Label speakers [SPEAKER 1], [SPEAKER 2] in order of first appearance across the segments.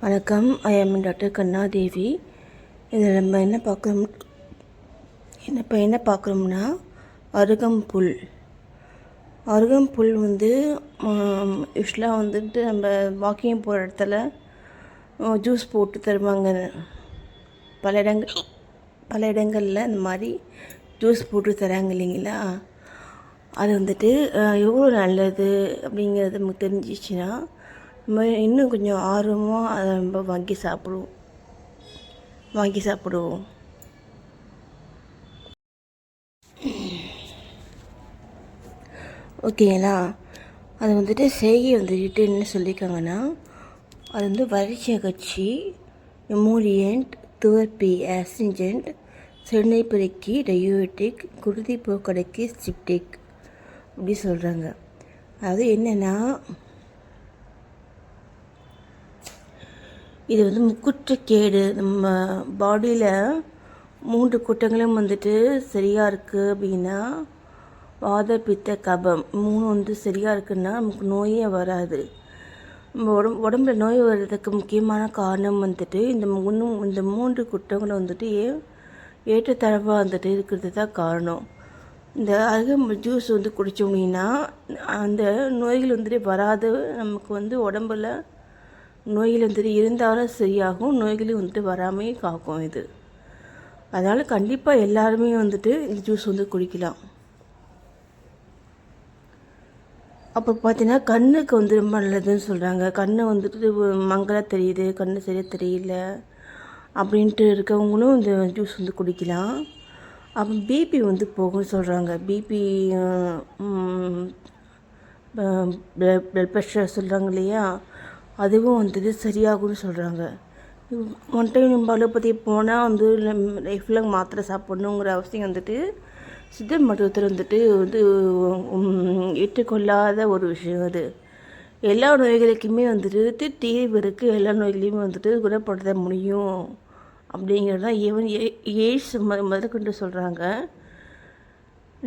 [SPEAKER 1] வணக்கம். I am doctor Kannadevi. இதில் நம்ம என்ன பார்க்குறோம்னா அருகம்புல். அருகம்புல் யூஸ்வலாக நம்ம வாக்கிங் போகிற இடத்துல ஜூஸ் போட்டு தருவாங்க. பல இடங்களில் இந்த மாதிரி ஜூஸ் போட்டு தராங்க இல்லைங்களா. அது எவ்வளோ நல்லது அப்படிங்கிறது நமக்கு தெரிஞ்சிச்சுன்னா நம்ம இன்னும் கொஞ்சம் ஆர்வமாக அதை நம்ம வாங்கி சாப்பிடுவோம். ஓகேங்களா. அது செய்கை என்ன சொல்லியிருக்காங்கன்னா, அது வறட்சி அகற்றி, எமோலியன்ட், துவர்ப்பி, ஆஸ்டிஞ்சன்ட், சிறுநீர் பெருக்கி, டயோட்டிக், குருதி போக்கடைக்கு, சிப்டிக் அப்படி சொல்கிறாங்க. அதாவது என்னென்னா, இது முக்குற்றக்கேடு. நம்ம பாடியில் 3 குற்றங்களும் சரியாக இருக்குது அப்படின்னா, வாத பித்த கபம் 3 சரியாக இருக்குன்னா நமக்கு நோயே வராது. நம்ம உடம்புல நோய் வர்றதுக்கு முக்கியமான காரணம் இந்த 3 குற்றங்களும் ஏற்றத்தாழ்வாக இருக்கிறது தான் காரணம். இந்த அருகம்புல் ஜூஸ் குடித்தோம்னா அந்த நோய்கள் வராது. நமக்கு உடம்புல நோய்கள் இருந்தாலும் சரியாகும், நோய்களும் வராமே காக்கும் இது. அதனால் கண்டிப்பாக எல்லாருமே இந்த ஜூஸ் குடிக்கலாம். அப்போ பார்த்தீங்கன்னா கண்ணுக்கு ரொம்ப நல்லதுன்னு சொல்கிறாங்க. கண்ணை மங்கலாக தெரியுது, கண்ணு சரியாக தெரியல அப்படின்ட்டு இருக்கவங்களும் இந்த ஜூஸ் குடிக்கலாம். அப்போ பிபி போகும்னு சொல்கிறாங்க. பிபி பிளட் ப்ரெஷர் சொல்கிறாங்க இல்லையா, அதுவும் சரியாகும்னு சொல்கிறாங்க. ஒன் டைம் நம்ம அலோபதி போனால் லைஃப் லாங் மாத்திரை சாப்பிட்ணுங்கிற அவசியம் சித்த மருத்துவத்தில் ஏற்றுக்கொள்ளாத ஒரு விஷயம். அது எல்லா நோய்களுக்குமே தீர்வு இருக்குது, எல்லா நோய்களையுமே குணப்படுத்த முடியும் அப்படிங்கிறது தான் எய்ட்ஸ் முதற்கொண்டு சொல்கிறாங்க.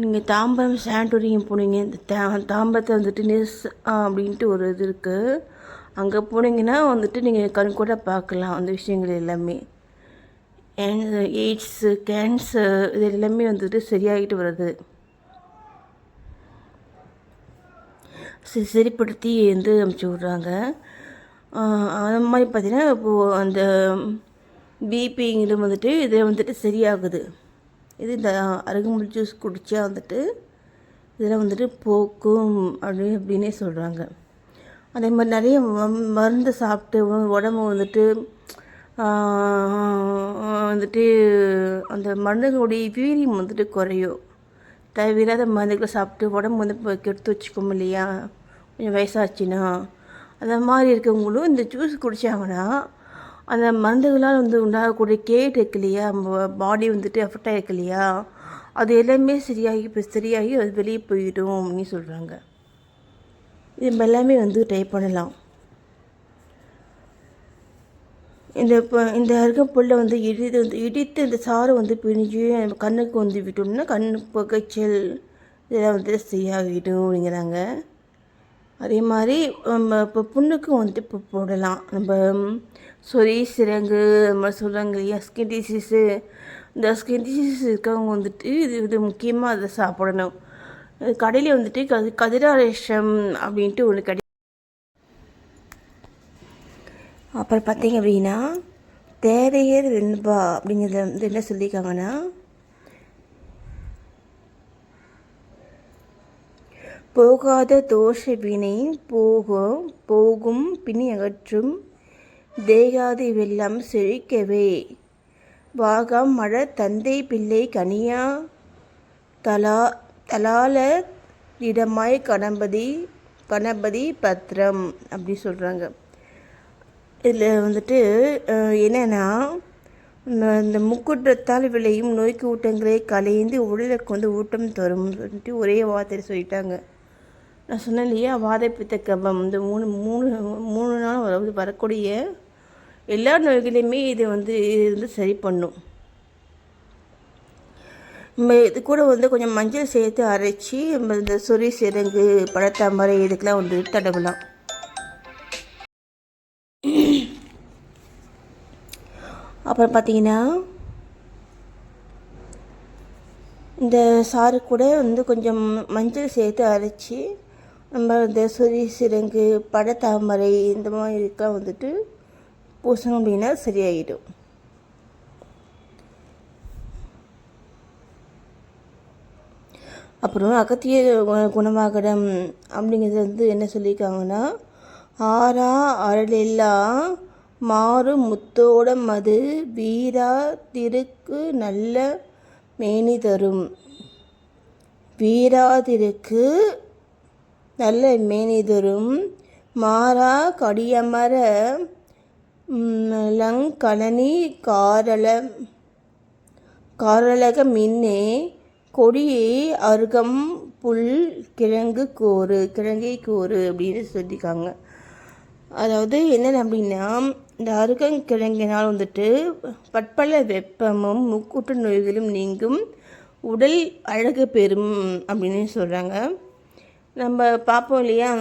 [SPEAKER 1] நீங்கள் தாம்பரம் சானிட்டோரியம் போனீங்க, இந்த தாம்பரத்தை நெஸ் அப்படின்ட்டு ஒரு இது இருக்குது. அங்கே போனீங்கன்னா நீங்கள் கண்கூட பார்க்கலாம் அந்த விஷயங்கள் எல்லாமே. எய்ட்ஸு, கேன்சர் இது எல்லாமே சரியாகிட்டு வருது. சரிப்படுத்தி அமுச்சு விட்றாங்க. அது மாதிரி பார்த்திங்கன்னா இப்போது அந்த பிபிங்கிறது இதில் சரியாகுது. இது இந்த அருகம்புல் ஜூஸ் குடித்தா இதில் போக்கும் அப்படின்னே சொல்கிறாங்க. அதே மாதிரி நிறைய மருந்து சாப்பிட்டு உடம்பு அந்த மருந்துகளுடைய வீரியம் குறையும். தேவையில்லாத மருந்துகளை சாப்பிட்டு உடம்பு கெடுத்து வச்சுக்கோம் இல்லையா, கொஞ்சம் வயசாச்சுன்னா. அந்த மாதிரி இருக்கவங்களும் இந்த ஜூஸ் குடித்தாங்கன்னா அந்த மருந்துகளால் உண்டாகக்கூடிய கேடு இருக்கு இல்லையா, நம்ம பாடி எஃபெக்ட் ஆகிருக்கு இல்லையா, அது எல்லாமே சரியாகி அது வெளியே போயிடும் அப்படின்னு சொல்கிறாங்க. இது எல்லாமே ட்ரை பண்ணலாம். இந்த அருகம்புல்லை இடித்து இந்த சாறு பிழிஞ்சு கண்ணுக்கு விட்டோம்னா கண்ணு புகைச்சல் இதெல்லாம் சரியாகிடும் அப்படிங்கிறாங்க. அதே மாதிரி நம்ம இப்போ புண்ணுக்கும் இப்போ போடலாம். நம்ம சொறி, சிரங்கு அது மாதிரி சொல்கிறாங்க இல்லையா, ஸ்கின் டிசீஸு. இந்த ஸ்கின் டிசீஸ் இருக்கவங்க இது முக்கியமாக அதை சாப்பிடணும். கடையில் கதிராரேஷம் அப்படின்ட்டு ஒன்று அப்புறம் பார்த்தீங்க அப்படின்னா தேரையர் வெண்பா அப்படிங்கிறத என்ன சொல்லியிருக்காங்கன்னா, போகாத தோஷ வினை போகும் பிணி அகற்றும், தேகாதி வெள்ளம் செழிக்கவே, வாகம் மழ தந்தை பிள்ளை கனியா தலால இடமாய் கணபதி பத்திரம் அப்படி சொல்கிறாங்க. இதில் என்னென்னா, இந்த முக்குற்றத்தால் விளையும் நோய்க்கு ஊட்டங்களை கலைந்து உடலுக்கு ஊட்டம் தரும் ஒரே வார்த்தையை சொல்லிட்டாங்க. நான் சொன்னேன் இல்லையா, வாத பித்த கபம் இந்த மூணு நாள் வரக்கூடிய எல்லா நோய்களையுமே இது சரி பண்ணும். நம்ம இது கூட கொஞ்சம் மஞ்சள் சேர்த்து அரைச்சி நம்ம இந்த சொறி, சிரங்கு, பழத்தாமரை இதுக்கெலாம் தடவலாம். அப்புறம் பார்த்திங்கன்னா இந்த சாறு கூட வந்து கொஞ்சம் மஞ்சள் சேர்த்து அரைச்சி நம்ம இந்த சொறி சிரங்கு படத்தாமரை இந்த மாதிரி இருக்கலாம் வந்துட்டு பூசணும் அப்படின்னா சரியாயிடும். அப்புறம் அகத்திய குணமாகடம் அப்படிங்கிறது வந்து என்ன சொல்லியிருக்காங்கன்னா, ஆரா அருளெல்லாம் மாறும் முத்தோட மது வீரா திருக்கு நல்ல மேனி தரும். வீராதிருக்கு நல்ல மேனி தரும் மாறா கடியமர லங்கலனி காரலக மின்னே கொடியே அருகம் புல் கிழங்கை கோரு அப்படின்னு சொல்லியிருக்காங்க. அதாவது என்னென்ன அப்படின்னா, இந்த அருகங்கிழங்கினால் வந்துட்டு பற்பல வெப்பமும் முக்கூட்டு நோய்களும் நீங்கும், உடல் அழகு பெறும் அப்படின்னு சொல்கிறாங்க. நம்ம பார்ப்போம் இல்லையா,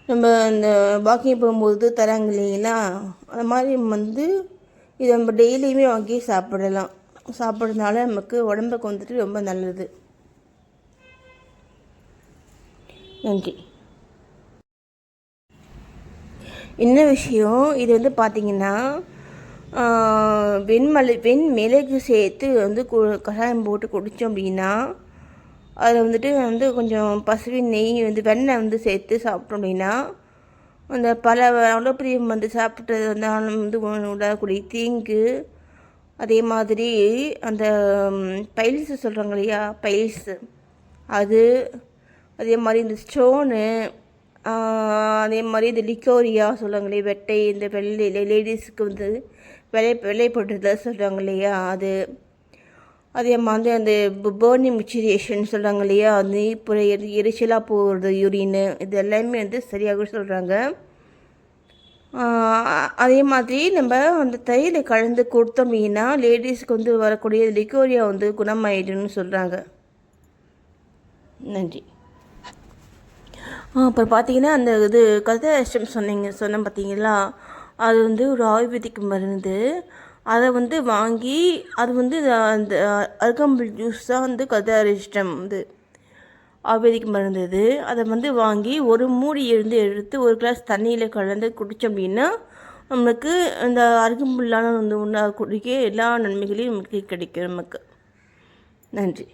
[SPEAKER 1] நம்ம அந்த வாக்கிங் போகும்போது தராங்க இல்லைங்களா, அந்த மாதிரி வந்து இதை நம்ம டெய்லியுமே வாங்கி சாப்பிடலாம். சாப்பிட்றதுனால நமக்கு உடம்புக்கு வந்துட்டு ரொம்ப நல்லது. நன்றி. என்ன விஷயம் இது வந்து பார்த்திங்கன்னா, வெண்மிளகு சேர்த்து வந்து கஷாயம் போட்டு குடித்தோம் அப்படின்னா, அதில் வந்துட்டு கொஞ்சம் பசுவின் நெய் வந்து வெண்ணெய் வந்து சேர்த்து சாப்பிட்டோம் அப்படின்னா, அந்த பல அலோபிரியம் வந்து சாப்பிட்டது வந்து உடக்கூடிய தீங்கு, அதே மாதிரி அந்த பைல்ஸு சொல்கிறாங்க இல்லையா, பைல்ஸு அது, அதே மாதிரி இந்த ஸ்டோனு, அதே மாதிரி இந்த லிக்கோரியா சொல்கிறாங்களே வெட்டை, இந்த வெள்ளை லேடிஸுக்கு வந்து வெள்ளைப்பட்டுறத சொல்கிறாங்க இல்லையா அது, அதே மாதிரி அந்த பேர்னிங் மிக்சரேஷன் சொல்கிறாங்க இல்லையா, அந்த இப்போ எரிச்சலாக போகிறது யூரின்னு, இது எல்லாமே வந்து சரியாக சொல்கிறாங்க. அதே மாதிரி நம்ம அந்த தயிரில் கலந்து கொடுத்தோம் அப்படின்னா லேடிஸுக்கு வந்து வரக்கூடிய லிக்கோரியா வந்து குணமாயிடுன்னு சொல்கிறாங்க. நன்றி. அப்புறம் பார்த்தீங்கன்னா அந்த இது கல்தாஷ்டம் சொன்னேன் பார்த்தீங்களா, அது வந்து ஒரு ஆயுர்வேதிக் மருந்து. அதை வந்து வாங்கி அது வந்து அந்த அருகம்புல் ஜூஸ் தான் வந்து கல்தாஷ்டம் வந்து ஆயுர்வேதிக் மருந்து. இது அதை வந்து வாங்கி ஒரு மூடி எடுத்து ஒரு கிளாஸ் தண்ணியில் கலந்து குடித்தோம் அப்படின்னா நம்மளுக்கு இந்த அருகம்புல்லான வந்து உண்டாகக்கூடிய எல்லா நன்மைகளையும் நமக்கு கிடைக்கும் நமக்கு. நன்றி.